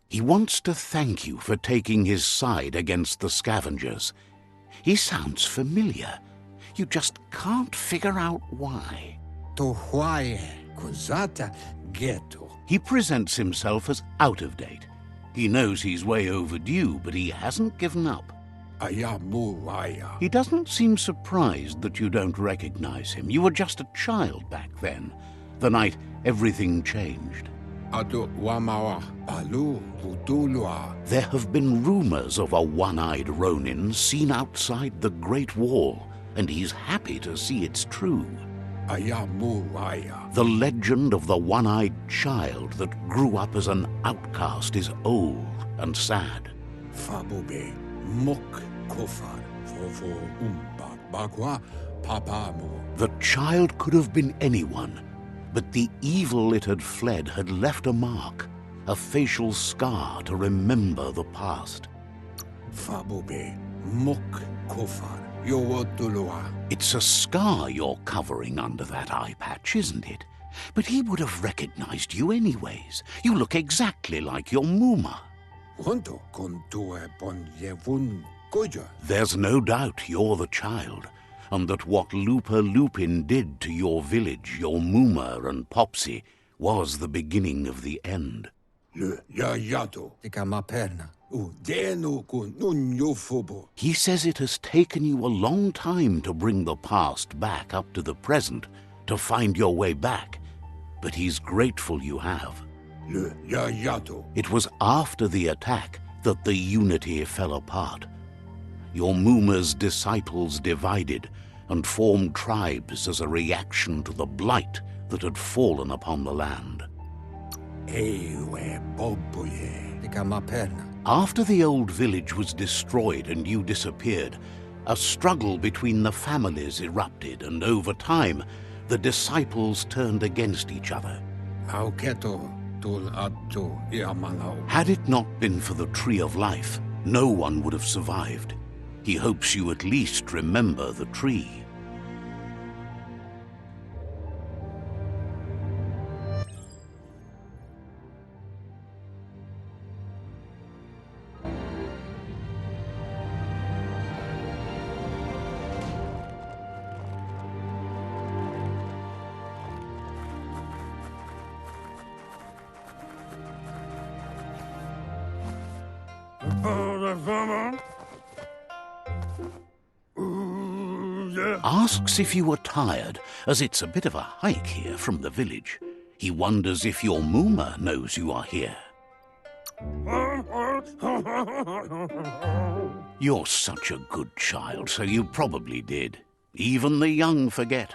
He wants to thank you for taking his side against the scavengers. He sounds familiar. You just can't figure out why. He presents himself as out of date. He knows he's way overdue, but he hasn't given up. He doesn't seem surprised that you don't recognize him. You were just a child back then, the night everything changed. There have been rumors of a one-eyed Ronin seen outside the Great Wall, and he's happy to see it's true. The legend of the one-eyed child that grew up as an outcast is old and sad. The child could have been anyone, but the evil it had fled had left a mark, a facial scar to remember the past. It's a scar you're covering under that eye patch, isn't it? But he would have recognized you anyways. You look exactly like your Muma. There's no doubt you're the child, and that what Lupa Lupin did to your village, your Muma and Popsy, was the beginning of the end. He says it has taken you a long time to bring the past back up to the present, to find your way back, but he's grateful you have. It was after the attack that the unity fell apart. Your Muma's disciples divided and formed tribes as a reaction to the blight that had fallen upon the land. After the old village was destroyed and you disappeared, a struggle between the families erupted, and over time, the disciples turned against each other. Had it not been for the Tree of Life, no one would have survived. He hopes you at least remember the tree. Asks if you were tired, as it's a bit of a hike here from the village. He wonders if your Muma knows you are here. You're such a good child, so you probably did. Even the young forget.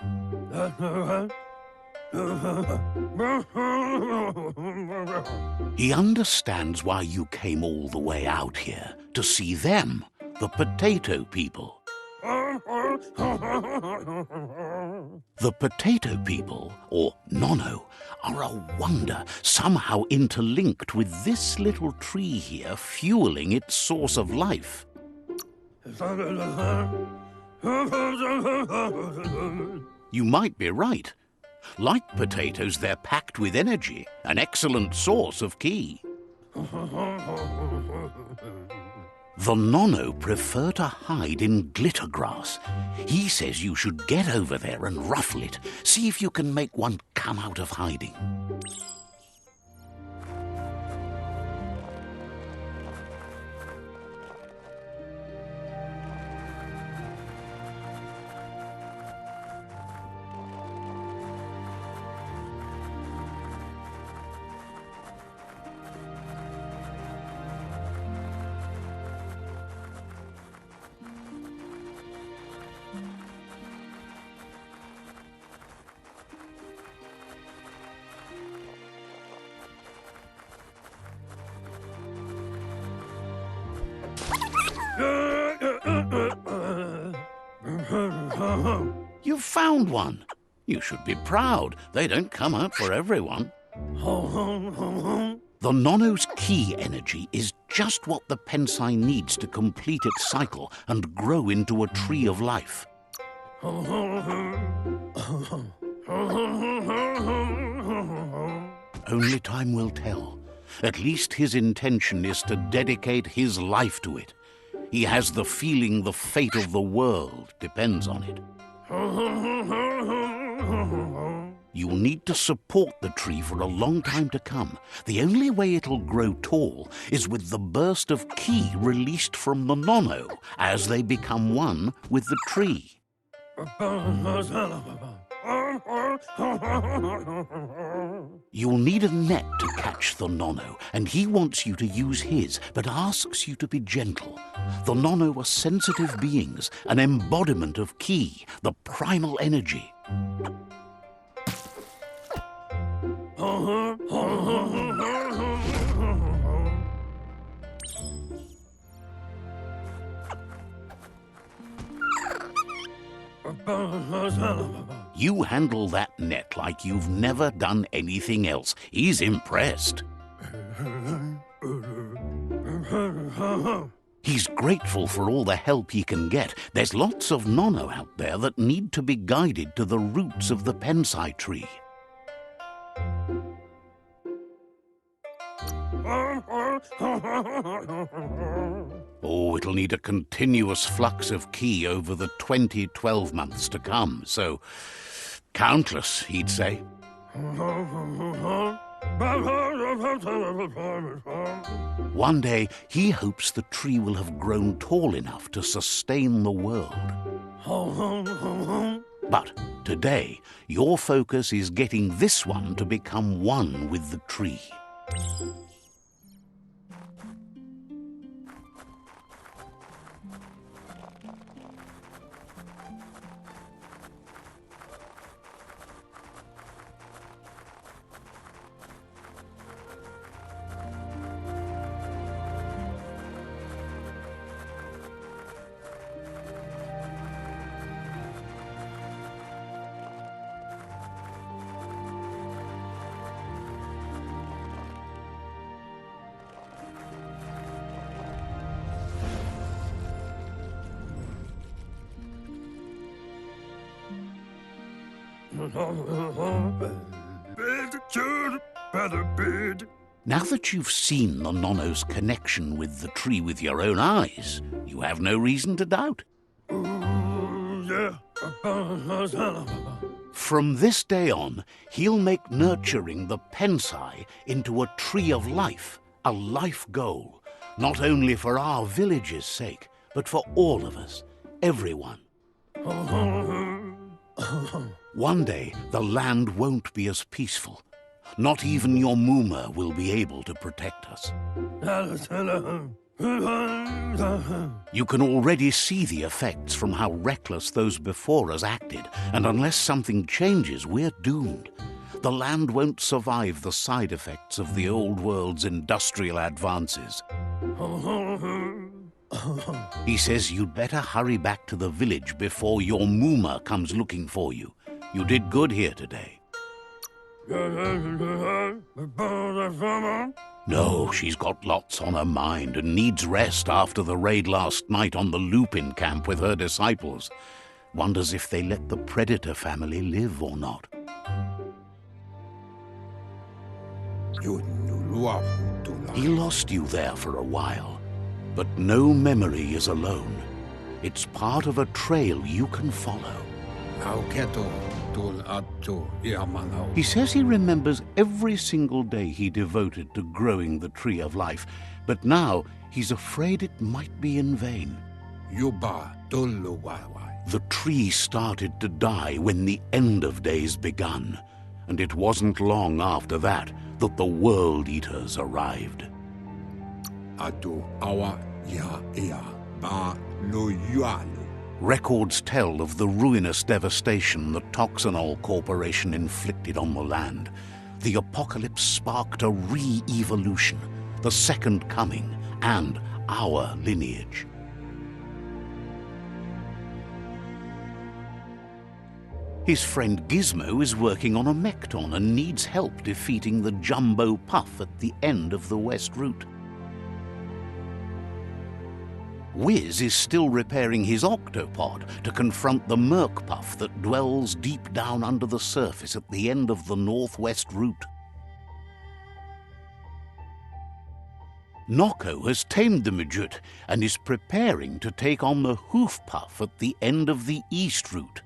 He understands why you came all the way out here, to see them, the potato people. The potato people, or Nono, are a wonder, somehow interlinked with this little tree here, fueling its source of life. You might be right. Like potatoes, they're packed with energy, an excellent source of ki. The Nono prefer to hide in glitter grass. He says you should get over there and ruffle it. See if you can make one come out of hiding. You've found one. You should be proud. They don't come up for everyone. The Nono's ki energy is just what the Pensai needs to complete its cycle and grow into a tree of life. Only time will tell. At least his intention is to dedicate his life to it. He has the feeling the fate of the world depends on it. You'll need to support the tree for a long time to come. The only way it'll grow tall is with the burst of ki released from the nono as they become one with the tree. You'll need a net to catch the nono, and he wants you to use his, but asks you to be gentle. The nono are sensitive beings, an embodiment of ki, the primal energy. You handle that net like you've never done anything else. He's impressed. He's grateful for all the help he can get. There's lots of nono out there that need to be guided to the roots of the pensai tree. Oh, it'll need a continuous flux of ki over the 12 months to come, so countless, he'd say. One day, he hopes the tree will have grown tall enough to sustain the world. But today, your focus is getting this one to become one with the tree. Now that you've seen the nono's connection with the tree with your own eyes, you have no reason to doubt. From this day on, he'll make nurturing the pensai into a tree of life, a life goal, not only for our village's sake, but for all of us, everyone. One day, the land won't be as peaceful. Not even your Muma will be able to protect us. You can already see the effects from how reckless those before us acted, and unless something changes, we're doomed. The land won't survive the side effects of the old world's industrial advances. He says you'd better hurry back to the village before your Muma comes looking for you. You did good here today. No, she's got lots on her mind and needs rest after the raid last night on the Lupin camp with her disciples. Wonders if they let the Predator family live or not. He lost you there for a while, but no memory is alone. It's part of a trail you can follow. He says he remembers every single day he devoted to growing the tree of life, but now he's afraid it might be in vain. The tree started to die when the end of days begun, and it wasn't long after that that the World Eaters arrived. Records tell of the ruinous devastation the Toxanol Corporation inflicted on the land. The apocalypse sparked a re-evolution, the second coming, and our lineage. His friend Gizmo is working on a Mekton and needs help defeating the Jumbo Puff at the end of the West Route. Wiz is still repairing his octopod to confront the Merc Puff that dwells deep down under the surface at the end of the Northwest Route. Nocco has tamed the Midget and is preparing to take on the Hoof Puff at the end of the east route.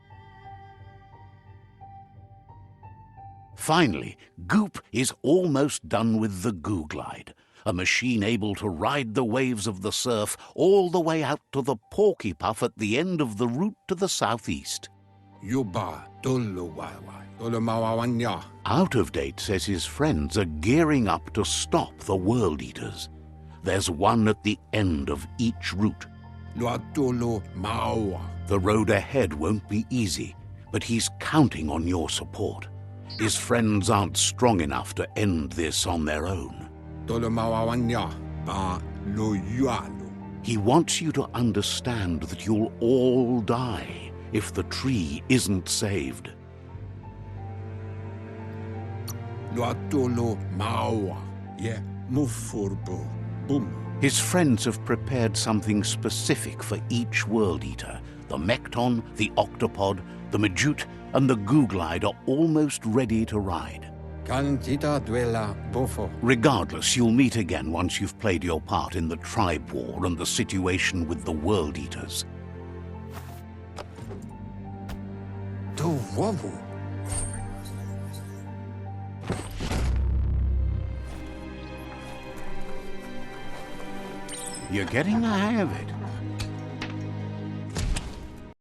Finally, Goop is almost done with the Goo Glide, a machine able to ride the waves of the surf all the way out to the Porky Puff at the end of the route to the southeast. Out of Date says his friends are gearing up to stop the World Eaters. There's one at the end of each route. The road ahead won't be easy, but he's counting on your support. His friends aren't strong enough to end this on their own. He wants you to understand that you'll all die if the tree isn't saved. His friends have prepared something specific for each World Eater. The Mekton, the Octopod, the Midget, and the Goo Glide are almost ready to ride. Regardless, you'll meet again once you've played your part in the tribe war and the situation with the World Eaters. You're getting the hang of it.